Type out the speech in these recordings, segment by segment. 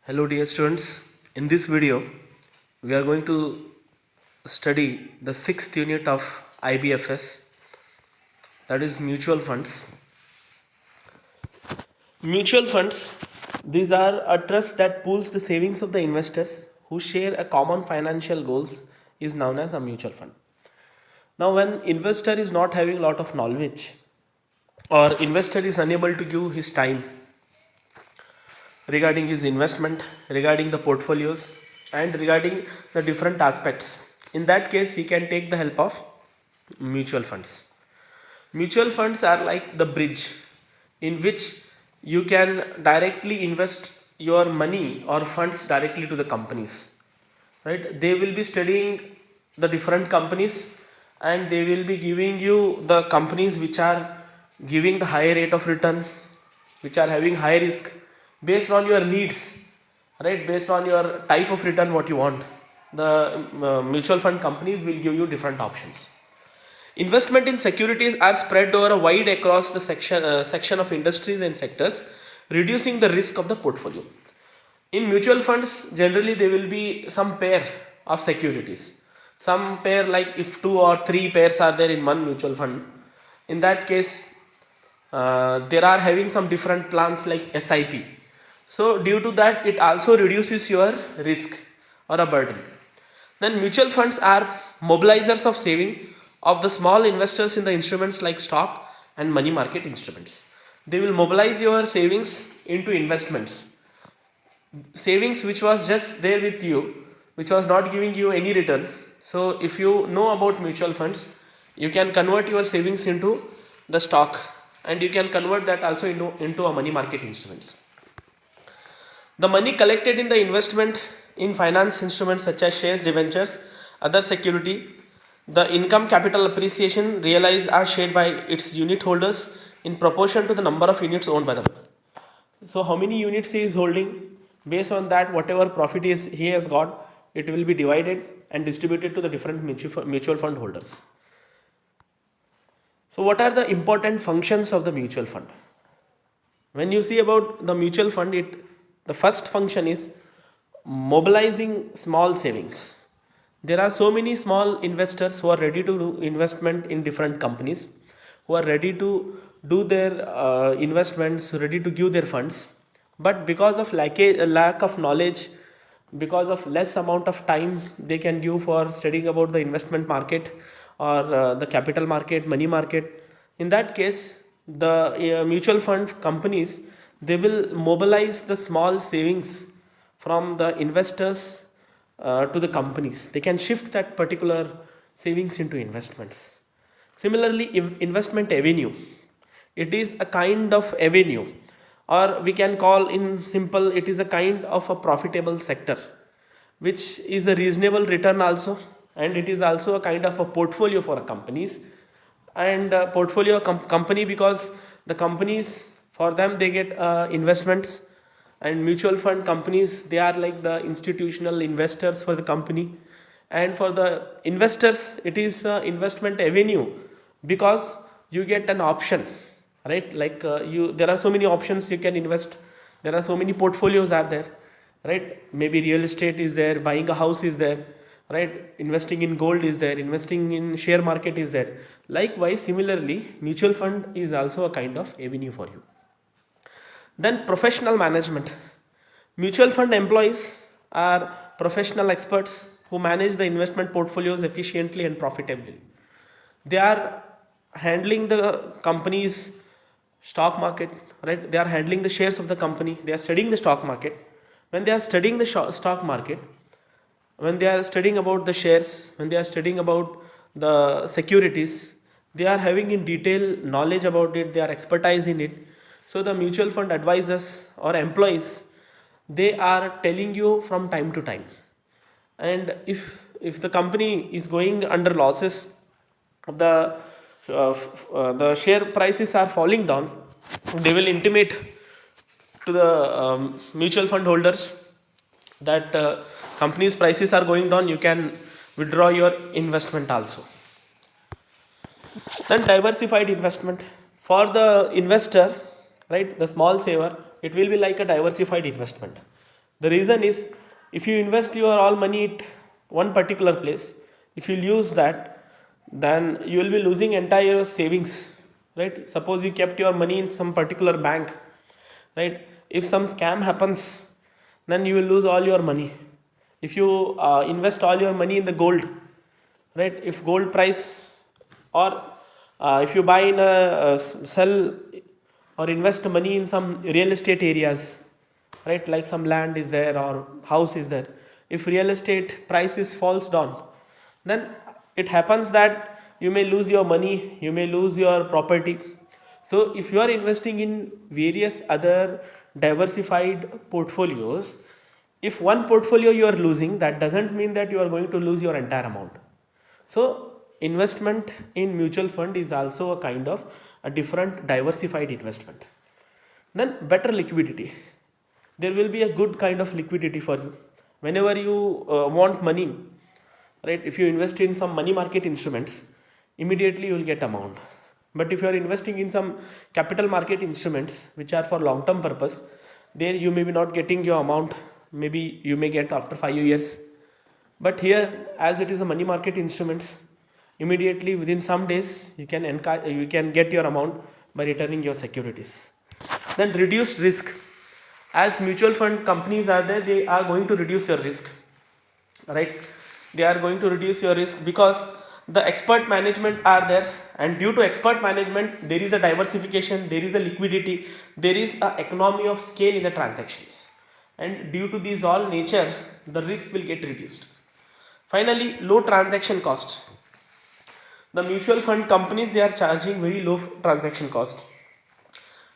Hello dear students, in this video we are going to study the 6th unit of IBFS, that is mutual funds. Mutual funds, these are a trust that pools the savings of the investors who share a common financial goals, is known as a mutual fund. Now when investor is not having lot of knowledge or investor is unable to give his time regarding his investment, regarding the portfolios, and regarding the different aspects. In that case, he can take the help of mutual funds. Mutual funds are like the bridge in which you can directly invest your money or funds directly to the companies. Right? They will be studying the different companies and they will be giving you the companies which are giving the high rate of return, which are having high risk based on your needs, right? Based on your type of return what you want, the mutual fund companies will give you different options. Investment in securities are spread over a wide across the section of industries and sectors, reducing the risk of the portfolio. In mutual funds, generally there will be some pair of securities. Some pair, like if 2 or 3 pairs are there in one mutual fund, in that case, there are having some different plans like SIP. So due to that, it also reduces your risk or a burden. Then mutual funds are mobilizers of saving of the small investors in the instruments like stock and money market instruments. They will mobilize your savings into investments. Savings which was just there with you, which was not giving you any return. So if you know about mutual funds, you can convert your savings into the stock, and you can convert that also into a money market instruments. The money collected in the investment in finance instruments such as shares, debentures, other security, the income capital appreciation realized are shared by its unit holders in proportion to the number of units owned by them. So how many units he is holding, based on that whatever profit is he has got, it will be divided and distributed to the different mutual fund holders. So what are the important functions of the mutual fund? When you see about the mutual fund, the first function is mobilizing small savings. There are so many small investors who are ready to do investment in different companies, who are ready to do their investments, ready to give their funds, but because of lack of knowledge, because of less amount of time they can give for studying about the investment market or the capital market, money market, in that case the mutual fund companies, they will mobilize the small savings from the investors to the companies. They can shift that particular savings into investments. Similarly, investment avenue, it is a kind of avenue, or we can call in simple, it is a kind of a profitable sector which is a reasonable return also, and it is also a kind of a portfolio for companies. And portfolio company, because the companies, for them they get investments, and mutual fund companies, they are like the institutional investors for the company. And for the investors, it is investment avenue, because you get an option, right? Like there are so many options you can invest, there are so many portfolios are there, right? Maybe real estate is there, buying a house is there, right? Investing in gold is there, investing in share market is there. Likewise, similarly, mutual fund is also a kind of avenue for you. Then professional management. Mutual fund employees are professional experts who manage the investment portfolios efficiently and profitably. They are handling the company's stock market, right? They are handling the shares of the company, they are studying the stock market. When they are studying the stock market, when they are studying about the shares, when they are studying about the securities, they are having in detail knowledge about it, they are expertise in it. So the mutual fund advisors or employees, they are telling you from time to time. And if the company is going under losses, the share prices are falling down, they will intimate to the mutual fund holders that company's prices are going down, you can withdraw your investment also. Then diversified investment, for the investor, right, the small saver, it will be like a diversified investment. The reason is, if you invest your all money at one particular place, if you lose that, then you will be losing entire savings, right? Suppose you kept your money in some particular bank, right? If some scam happens, then you will lose all your money. If you invest all your money in the gold, right? If gold price, or if you buy in a sell or invest money in some real estate areas, right, like some land is there or house is there, if real estate prices falls down, then it happens that you may lose your money, you may lose your property. So if you are investing in various other diversified portfolios, if one portfolio you are losing, that doesn't mean that you are going to lose your entire amount. So investment in mutual fund is also a kind of a different diversified investment. Then better liquidity. There will be a good kind of liquidity for you. Whenever you want money, right, if you invest in some money market instruments, immediately you will get amount. But if you are investing in some capital market instruments which are for long term purpose, there you may be not getting your amount, maybe you may get after 5 years. But here, as it is a money market instruments, immediately within some days you can get your amount by returning your securities. Then reduced risk. As mutual fund companies are there, they are going to reduce your risk, right? They are going to reduce your risk because the expert management are there, and due to expert management there is a diversification, there is a liquidity, there is a economy of scale in the transactions, and due to these all nature, the risk will get reduced. Finally, low transaction cost. The mutual fund companies, they are charging very low transaction cost,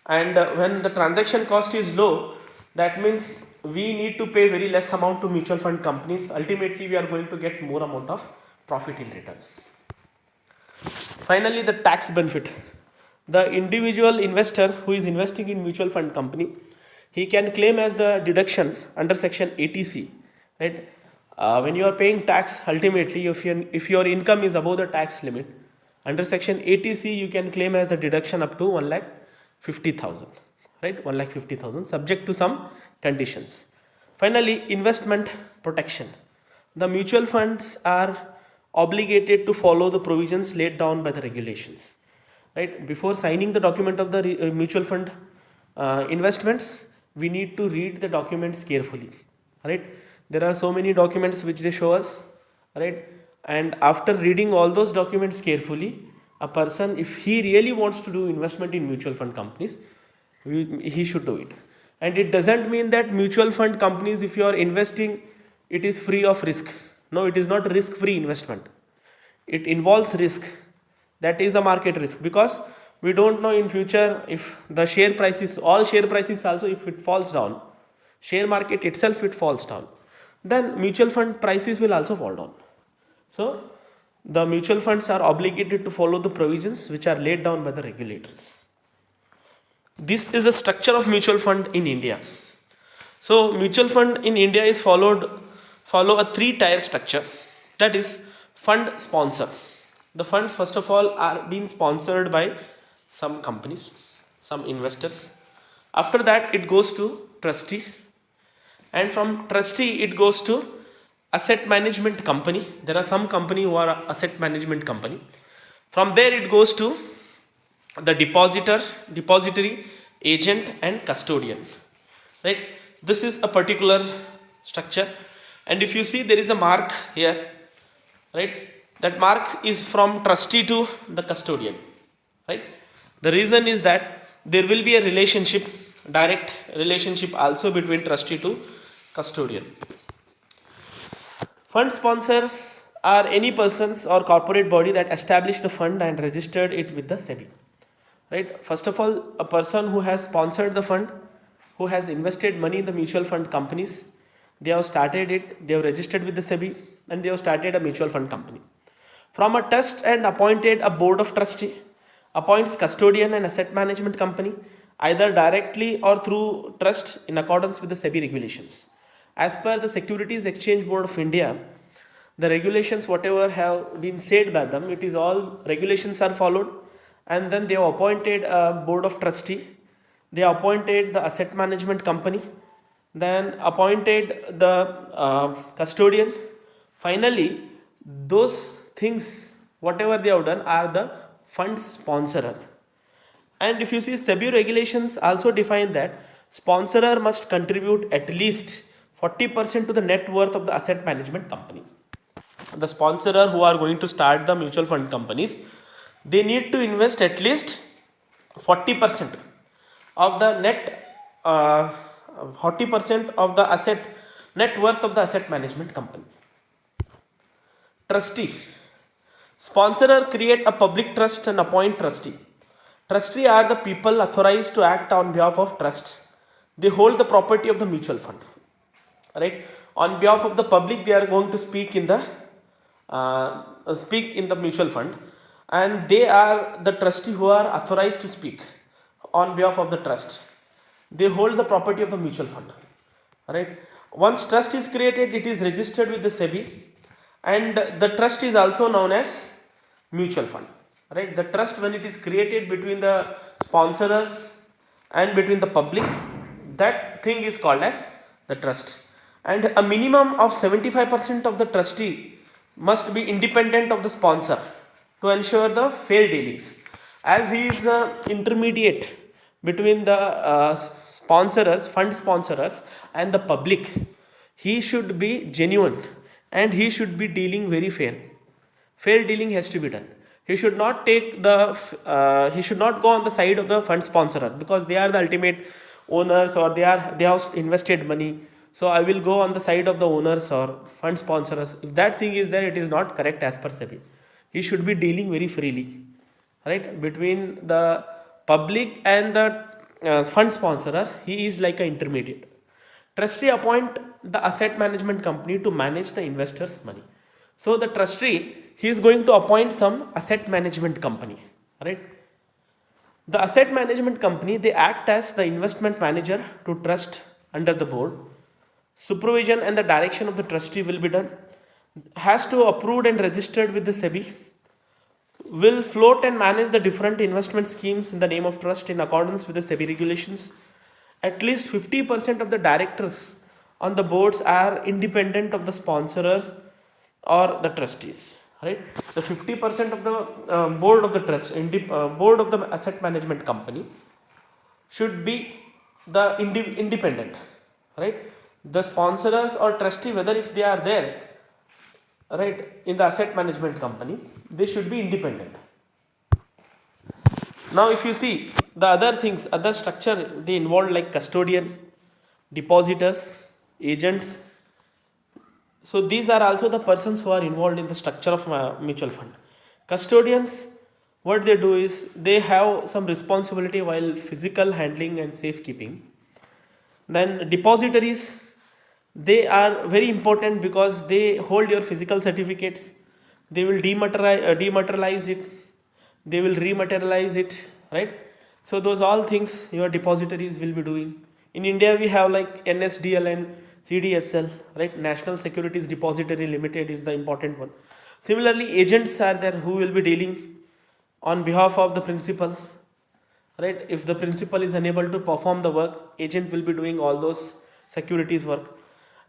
and when the transaction cost is low, that means we need to pay very less amount to mutual fund companies. Ultimately we are going to get more amount of profit in returns. Finally, the tax benefit. The individual investor who is investing in mutual fund company, he can claim as the deduction under section 80C, right? When you are paying tax, ultimately if your income is above the tax limit, under section 80C you can claim as the deduction up to 1,50,000, right? 1,50,000 subject to some conditions. Finally, investment protection. The mutual funds are obligated to follow the provisions laid down by the regulations, right? Before signing the document of the mutual fund investments, we need to read the documents carefully, right? There are so many documents which they show us, right? And after reading all those documents carefully, a person, if he really wants to do investment in mutual fund companies, he should do it. And it doesn't mean that mutual fund companies, if you are investing, it is free of risk. No, it is not risk free investment. It involves risk. That is a market risk, because we don't know in future if the share prices, all share prices also, if it falls down, share market itself it falls down, then mutual fund prices will also fall down. So the mutual funds are obligated to follow the provisions which are laid down by the regulators. This is the structure of mutual fund in India. So mutual fund in India is follow a three-tier structure, that is fund sponsor. The funds first of all are being sponsored by some companies, some investors. After that it goes to trustee, and from trustee it goes to asset management company. There are some company who are asset management company. From there it goes to the depository, agent and custodian, right? This is a particular structure, and if you see there is a mark here, right? That mark is from trustee to the custodian, right? The reason is that there will be a relationship, direct relationship also between trustee to custodian. Fund sponsors are any persons or corporate body that established the fund and registered it with the SEBI, right? First of all, a person who has sponsored the fund, who has invested money in the mutual fund companies, they have started it, they have registered with the SEBI, and they have started a mutual fund company. From a trust and appointed a board of trustee, appoints custodian and asset management company, either directly or through trust in accordance with the SEBI regulations. As per the Securities Exchange Board of India, the regulations whatever have been said by them, it is all regulations are followed, and then they have appointed a board of trustee, they appointed the asset management company, then appointed the custodian. Finally, those things whatever they have done are the fund sponsorer. And if you see, SEBI regulations also define that sponsorer must contribute at least 40% to the net worth of the asset management company. The sponsorer who are going to start the mutual fund companies, they need to invest at least 40% of the net 40% of the asset net worth of the asset management company. Trustee. Sponsorer create a public trust and appoint trustee. Trustee are the people authorized to act on behalf of trust. They hold the property of the mutual fund. Right? On behalf of the public, they are going to speak in the mutual fund, and they are the trustee who are authorized to speak on behalf of the trust. They hold the property of the mutual fund. Right? Once trust is created, it is registered with the SEBI, and the trust is also known as mutual fund. Right? The trust, when it is created between the sponsors and between the public, that thing is called as the trust. And a minimum of 75% of the trustee must be independent of the sponsor to ensure the fair dealings. As he is the intermediate between the fund sponsors and the public, he should be genuine and he should be dealing very fair. Fair dealing has to be done. He should not take he should not go on the side of the fund sponsorer, because they are the ultimate owners, or they have invested money. So I will go on the side of the owners or fund sponsors. If that thing is there, it is not correct as per SEBI. He should be dealing very freely, right, between the public and the fund sponsorer. He is like an intermediate. Trustee appoint the asset management company to manage the investors' money. So the trustee, he is going to appoint some asset management company, right? The asset management company, they act as the investment manager to trust under the board. Supervision and the direction of the trustee will be done. Has to approved and registered with the SEBI. Will float and manage the different investment schemes in the name of trust in accordance with the SEBI regulations. At least 50% of the directors on the boards are independent of the sponsors or the trustees. Right? The 50% of the board of the trust, board of the asset management company should be the independent. Right? The sponsors or trustee, whether if they are there, right, in the asset management company, they should be independent. Now if you see the other things, other structure, they involve like custodian, depositors, agents. So these are also the persons who are involved in the structure of a mutual fund. Custodians, what they do is they have some responsibility while physical handling and safekeeping. Then depositories, they are very important because they hold your physical certificates. They will dematerialize it. They will rematerialize it, right? So those all things your depositories will be doing. In India, we have like NSDL and CDSL, right? National Securities Depository Limited is the important one. Similarly, agents are there who will be dealing on behalf of the principal, right? If the principal is unable to perform the work, agent will be doing all those securities work.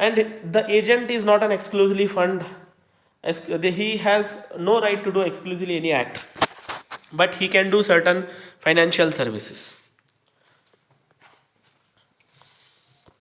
And the agent is not an exclusively fund. He has no right to do exclusively any act, but he can do certain financial services.